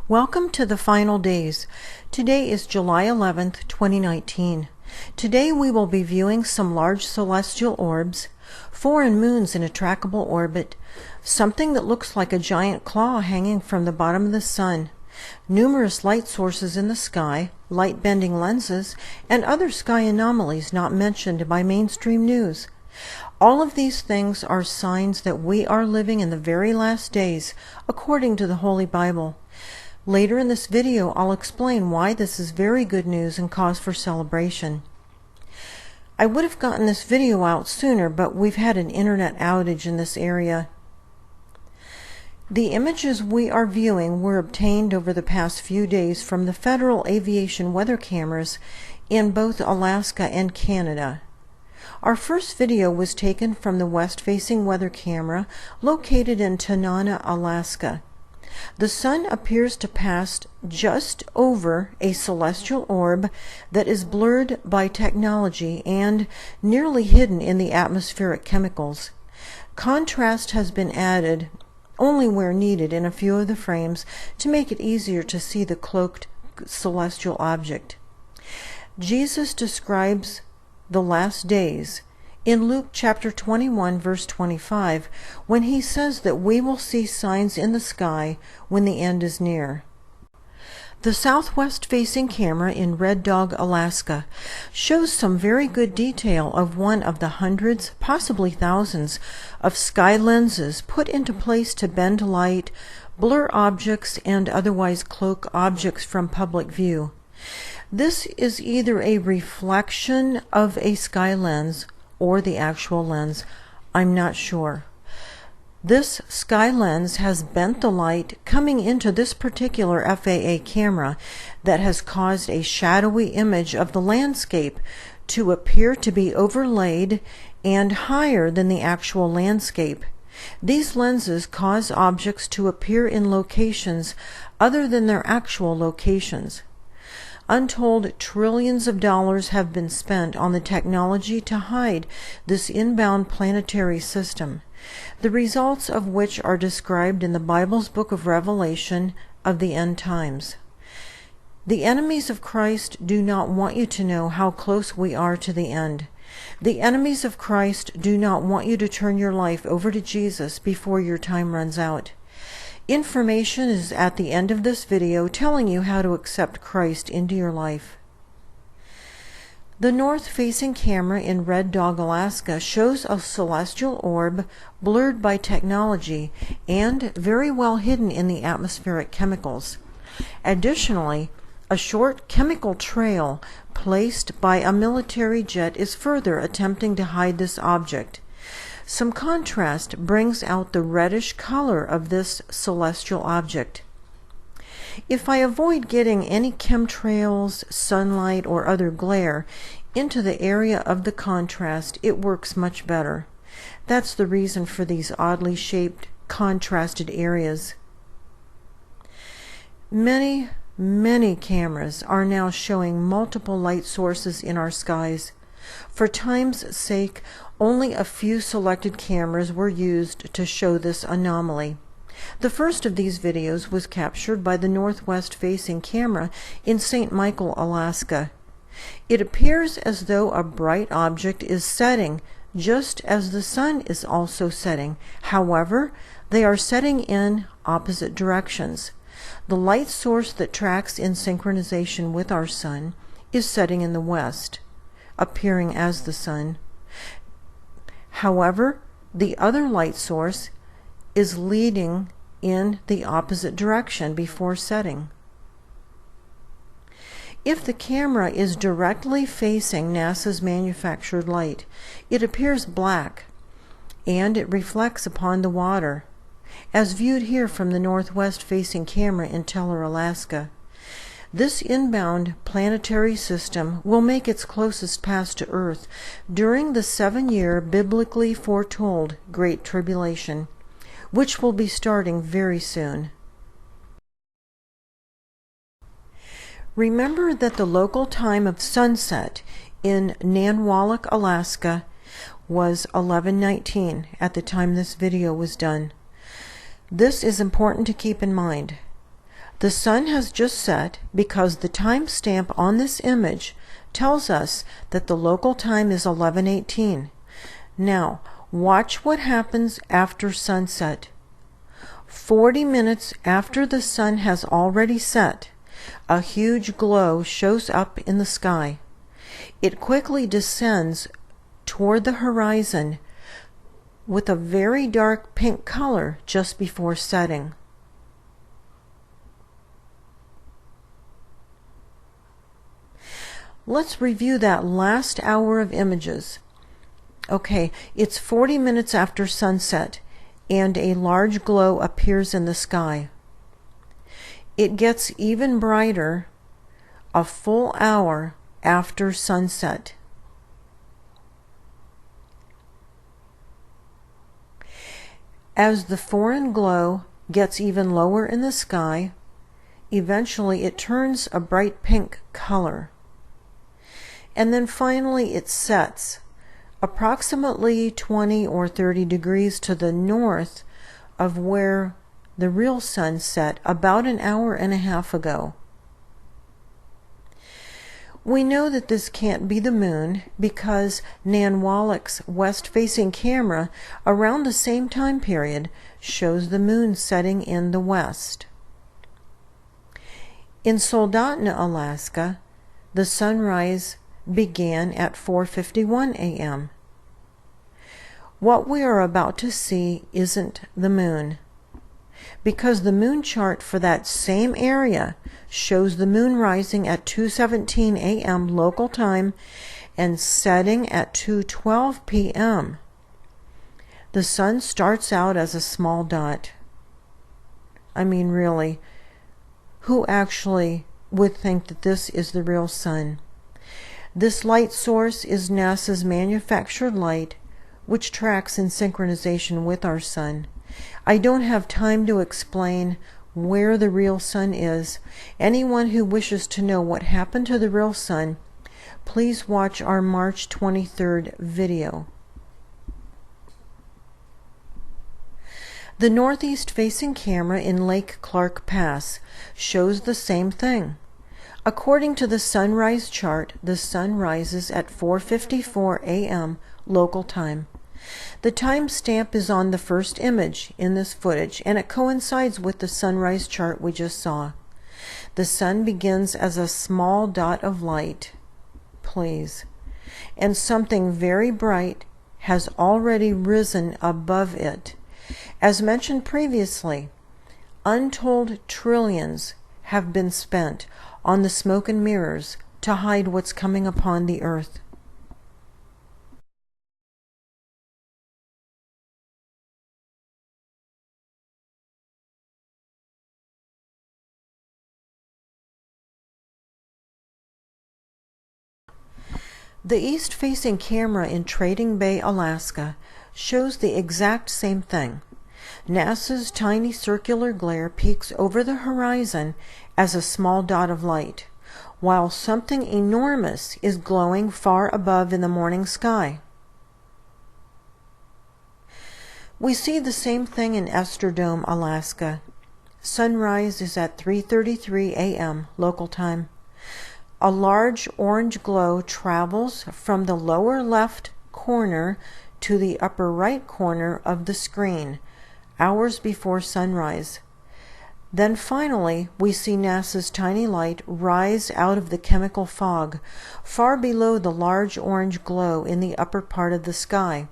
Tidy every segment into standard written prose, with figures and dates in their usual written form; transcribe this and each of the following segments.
Welcome to the final days. Today is July 11th, 2019. Today we will be viewing some large celestial orbs, foreign moons in a trackable orbit, something that looks like a giant claw hanging from the bottom of the sun, numerous light sources in the sky, light-bending lenses, and other sky anomalies not mentioned by mainstream news. All of these things are signs that we are living in the very last days, according to the Holy Bible. Later in this video, I'll explain why this is very good news and cause for celebration. I would have gotten this video out sooner, but we've had an internet outage in this area. The images we are viewing were obtained over the past few days from the Federal Aviation weather cameras in both Alaska and Canada. Our first video was taken from the west-facing weather camera located in Tanana, Alaska. The sun appears to pass just over a celestial orb that is blurred by technology and nearly hidden in the atmospheric chemicals. Contrast has been added only where needed in a few of the frames to make it easier to see the cloaked celestial object. Jesus describes the last days in Luke chapter 21 verse 25 when he says that we will see signs in the sky when the end is near. The southwest-facing camera in Red Dog, Alaska shows some very good detail of one of the hundreds, possibly thousands, of sky lenses put into place to bend light, blur objects, and otherwise cloak objects from public view. This is either a reflection of a sky lens or the actual lens. I'm not sure. This sky lens has bent the light coming into this particular FAA camera that has caused a shadowy image of the landscape to appear to be overlaid and higher than the actual landscape. These lenses cause objects to appear in locations other than their actual locations. Untold trillions of dollars have been spent on the technology to hide this inbound planetary system, the results of which are described in the Bible's book of Revelation of the end times. The enemies of Christ do not want you to know how close we are to the end. The enemies of Christ do not want you to turn your life over to Jesus before your time runs out. Information is at the end of this video telling you how to accept Christ into your life. The north-facing camera in Red Dog, Alaska shows a celestial orb blurred by technology and very well hidden in the atmospheric chemicals. Additionally, a short chemical trail placed by a military jet is further attempting to hide this object. Some contrast brings out the reddish color of this celestial object. If I avoid getting any chemtrails, sunlight, or other glare into the area of the contrast, it works much better. That's the reason for these oddly shaped, contrasted areas. Many cameras are now showing multiple light sources in our skies. For time's sake, only a few selected cameras were used to show this anomaly. The first of these videos was captured by the northwest-facing camera in St. Michael, Alaska. It appears as though a bright object is setting just as the sun is also setting. However, they are setting in opposite directions. The light source that tracks in synchronization with our sun is setting in the west, appearing as the sun. However, the other light source is leading in the opposite direction before setting. If the camera is directly facing NASA's manufactured light, it appears black, and it reflects upon the water, as viewed here from the northwest-facing camera in Teller, Alaska. This inbound planetary system will make its closest pass to Earth during the 7-year biblically foretold Great Tribulation, which will be starting very soon. Remember that the local time of sunset in Nanwalek, Alaska was 11:19 at the time this video was done. This is important to keep in mind. The sun has just set because the timestamp on this image tells us that the local time is 11:18. Now, watch what happens after sunset. 40 minutes after the sun has already set, a huge glow shows up in the sky. It quickly descends toward the horizon with a very dark pink color just before setting. Let's review that last hour of images. Okay, it's 40 minutes after sunset, and a large glow appears in the sky. It gets even brighter a full hour after sunset. As the foreign glow gets even lower in the sky, eventually it turns a bright pink color. And then finally it sets approximately 20 or 30 degrees to the north of where the real sun set about an hour and a half ago. We know that this can't be the moon because Nan Wallach's west-facing camera around the same time period shows the moon setting in the west. In Soldotna, Alaska, the sunrise began at 4:51 a.m. What we are about to see isn't the moon, because the moon chart for that same area shows the moon rising at 2:17 a.m. local time and setting at 2:12 p.m. The sun starts out as a small dot. I mean, really, who actually would think that this is the real sun? This light source is NASA's manufactured light, which tracks in synchronization with our sun. I don't have time to explain where the real sun is. Anyone who wishes to know what happened to the real sun, please watch our March 23rd video. The northeast-facing camera in Lake Clark Pass shows the same thing. According to the sunrise chart, the sun rises at 4:54 a.m. local time. The timestamp is on the first image in this footage, and it coincides with the sunrise chart we just saw. The sun begins as a small dot of light, please, and something very bright has already risen above it. As mentioned previously, untold trillions have been spent on the smoke and mirrors to hide what's coming upon the earth. The east-facing camera in Trading Bay, Alaska, shows the exact same thing. NASA's tiny circular glare peeks over the horizon as a small dot of light, while something enormous is glowing far above in the morning sky. We see the same thing in Esther, Alaska. Sunrise is at 3:33 a.m. local time. A large orange glow travels from the lower left corner to the upper right corner of the screen, hours before sunrise. Then finally, we see NASA's tiny light rise out of the chemical fog, far below the large orange glow in the upper part of the sky.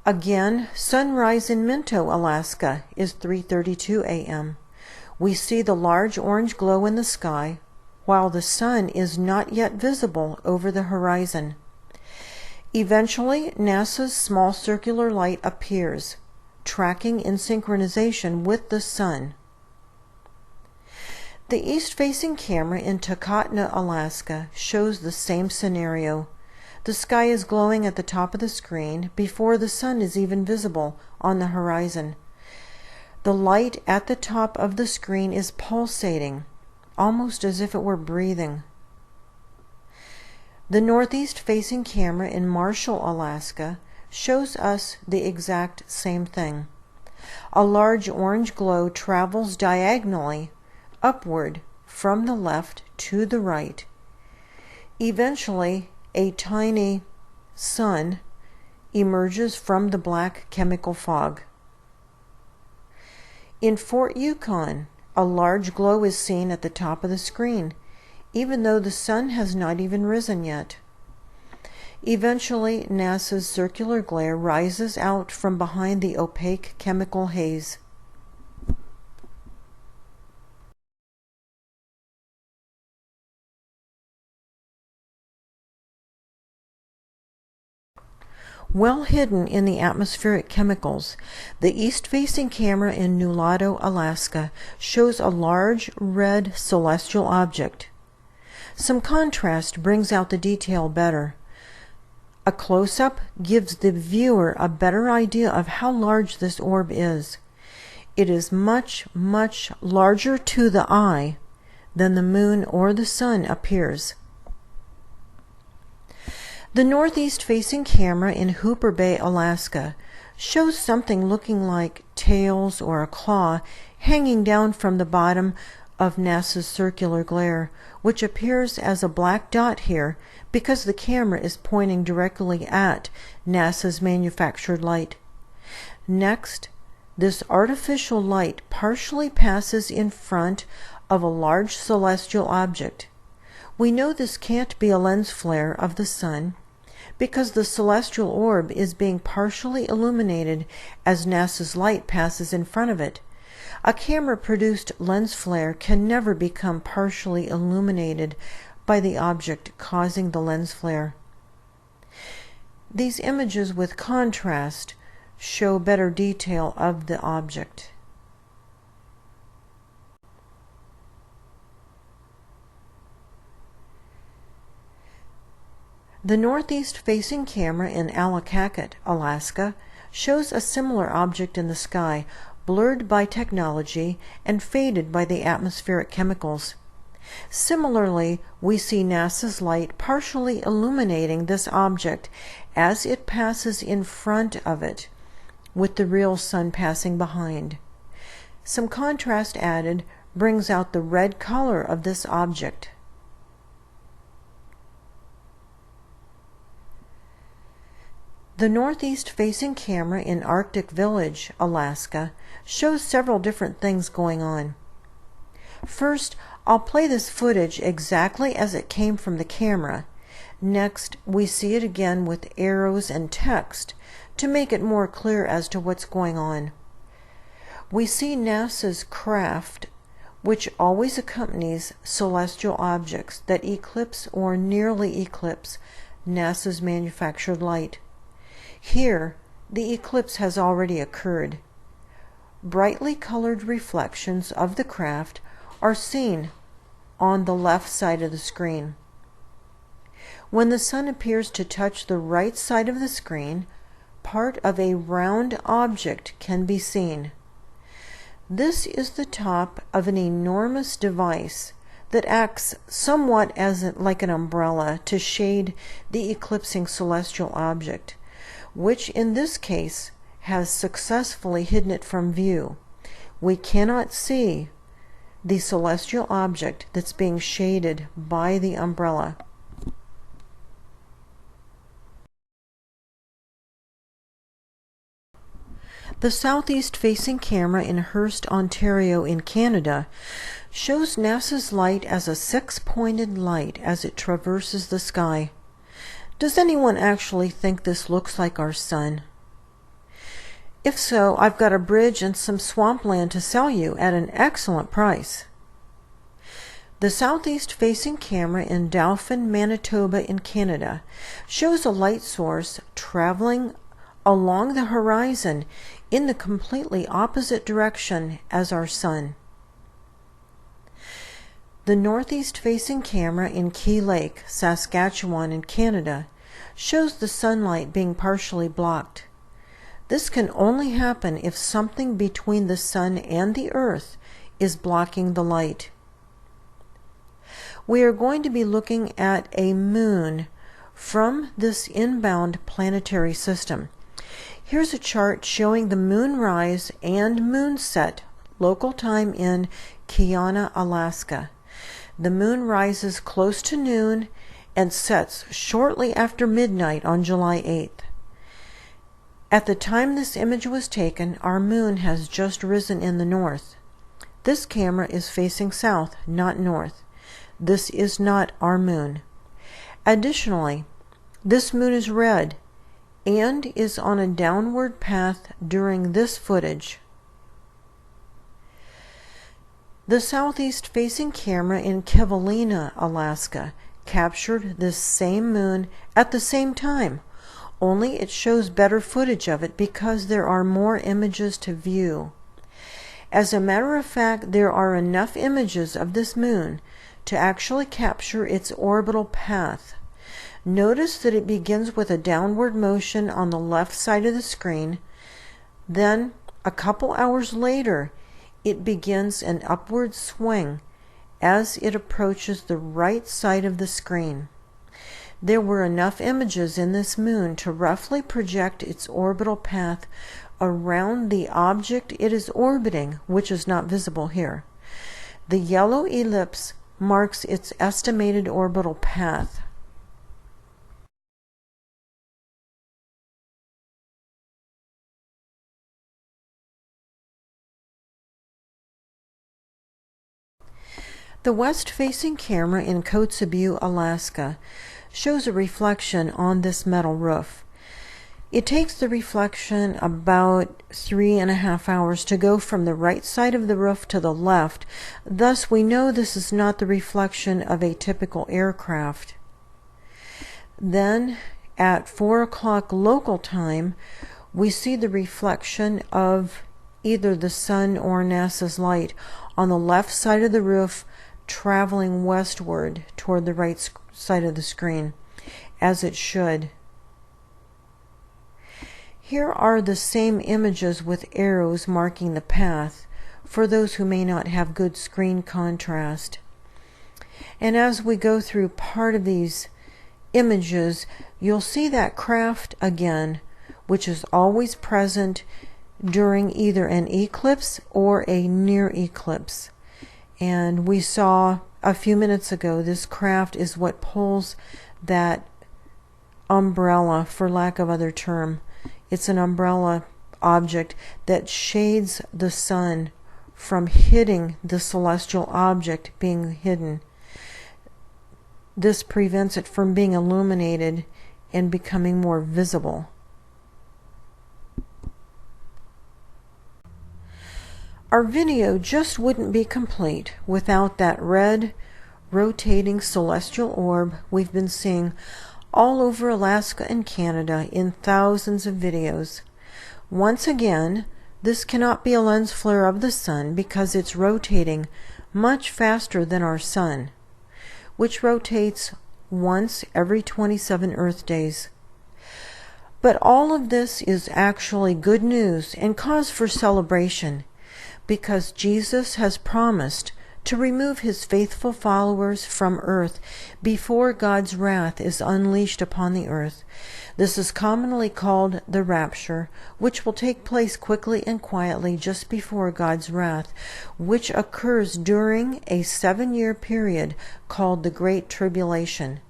Again, sunrise in Minto, Alaska is 3:32 a.m. We see the large orange glow in the sky, while the sun is not yet visible over the horizon. Eventually, NASA's small circular light appears, tracking in synchronization with the sun. The east-facing camera in Takotna, Alaska, shows the same scenario. The sky is glowing at the top of the screen before the sun is even visible on the horizon. The light at the top of the screen is pulsating, almost as if it were breathing. The northeast-facing camera in Marshall, Alaska, shows us the exact same thing. A large orange glow travels diagonally upward from the left to the right. Eventually, a tiny sun emerges from the black chemical fog. In Fort Yukon, a large glow is seen at the top of the screen, even though the sun has not even risen yet. Eventually, NASA's circular glare rises out from behind the opaque chemical haze. Well hidden in the atmospheric chemicals, the east-facing camera in Nulato, Alaska, shows a large red celestial object. Some contrast brings out the detail better. A close-up gives the viewer a better idea of how large this orb is. It is much, much larger to the eye than the moon or the sun appears. The northeast-facing camera in Hooper Bay, Alaska, shows something looking like tails or a claw hanging down from the bottom of NASA's circular glare, which appears as a black dot here because the camera is pointing directly at NASA's manufactured light. Next, this artificial light partially passes in front of a large celestial object. We know this can't be a lens flare of the sun because the celestial orb is being partially illuminated as NASA's light passes in front of it. A camera-produced lens flare can never become partially illuminated by the object causing the lens flare. These images with contrast show better detail of the object. The northeast-facing camera in Allakaket, Alaska, shows a similar object in the sky, blurred by technology and faded by the atmospheric chemicals. Similarly, we see NASA's light partially illuminating this object as it passes in front of it, with the real sun passing behind. Some contrast added brings out the red color of this object. The northeast-facing camera in Arctic Village, Alaska, shows several different things going on. First, I'll play this footage exactly as it came from the camera. Next, we see it again with arrows and text to make it more clear as to what's going on. We see NASA's craft, which always accompanies celestial objects that eclipse or nearly eclipse NASA's manufactured light. Here, the eclipse has already occurred. Brightly colored reflections of the craft are seen on the left side of the screen. When the sun appears to touch the right side of the screen, part of a round object can be seen. This is the top of an enormous device that acts somewhat like an umbrella to shade the eclipsing celestial object, which in this case has successfully hidden it from view. We cannot see the celestial object that's being shaded by the umbrella. The southeast-facing camera in Hearst, Ontario in Canada shows NASA's light as a six-pointed light as it traverses the sky. Does anyone actually think this looks like our sun? If so, I've got a bridge and some swampland to sell you at an excellent price. The southeast-facing camera in Dauphin, Manitoba in Canada shows a light source traveling along the horizon in the completely opposite direction as our sun. The northeast-facing camera in Key Lake, Saskatchewan in Canada shows the sunlight being partially blocked. This can only happen if something between the sun and the earth is blocking the light. We are going to be looking at a moon from this inbound planetary system. Here's a chart showing the moon rise and moon set, local time in Kiana, Alaska. The moon rises close to noon and sets shortly after midnight on July 8th. At the time this image was taken, our moon has just risen in the north. This camera is facing south, not north. This is not our moon. Additionally, this moon is red and is on a downward path during this footage. The southeast-facing camera in Kivalina, Alaska, captured this same moon at the same time, only it shows better footage of it because there are more images to view. As a matter of fact, there are enough images of this moon to actually capture its orbital path. Notice that it begins with a downward motion on the left side of the screen. Then, a couple hours later, it begins an upward swing as it approaches the right side of the screen. There were enough images in this moon to roughly project its orbital path around the object it is orbiting, which is not visible here. The yellow ellipse marks its estimated orbital path. The west-facing camera in Kotzebue, Alaska, shows a reflection on this metal roof. It takes the reflection about 3.5 hours to go from the right side of the roof to the left. Thus, we know this is not the reflection of a typical aircraft. Then, at 4 o'clock local time, we see the reflection of either the sun or NASA's light on the left side of the roof, traveling westward toward the right side of the screen, as it should. Here are the same images with arrows marking the path for those who may not have good screen contrast. And as we go through part of these images, you'll see that craft again, which is always present during either an eclipse or a near eclipse. And we saw a few minutes ago, this craft is what pulls that umbrella, for lack of other term. It's an umbrella object that shades the sun from hitting the celestial object being hidden. This prevents it from being illuminated and becoming more visible. Our video just wouldn't be complete without that red, rotating celestial orb we've been seeing all over Alaska and Canada in thousands of videos. Once again, this cannot be a lens flare of the sun because it's rotating much faster than our sun, which rotates once every 27 Earth days. But all of this is actually good news and cause for celebration, because Jesus has promised to remove his faithful followers from earth before God's wrath is unleashed upon the earth. This is commonly called the rapture, which will take place quickly and quietly just before God's wrath, which occurs during a 7-year period called the Great Tribulation.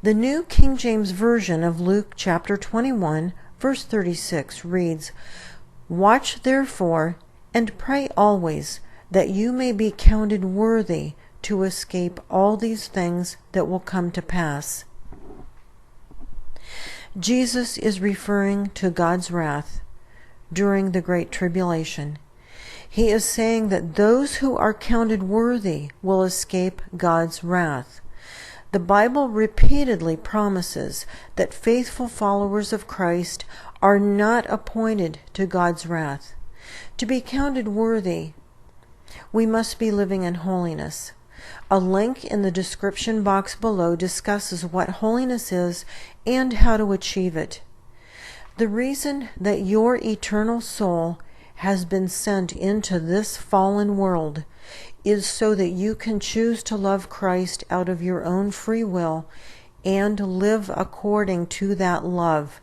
The New King James Version of Luke chapter 21, verse 36 reads, "Watch therefore, and pray always, that you may be counted worthy to escape all these things that will come to pass." Jesus is referring to God's wrath during the Great Tribulation. He is saying that those who are counted worthy will escape God's wrath. The Bible repeatedly promises that faithful followers of Christ are not appointed to God's wrath. To be counted worthy, we must be living in holiness. A link in the description box below discusses what holiness is and how to achieve it. The reason that your eternal soul has been sent into this fallen world is so that you can choose to love Christ out of your own free will and live according to that love.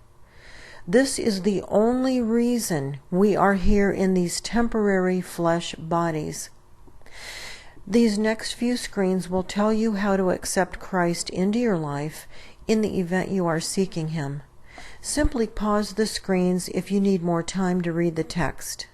This is the only reason we are here in these temporary flesh bodies. These next few screens will tell you how to accept Christ into your life in the event you are seeking Him. Simply pause the screens if you need more time to read the text.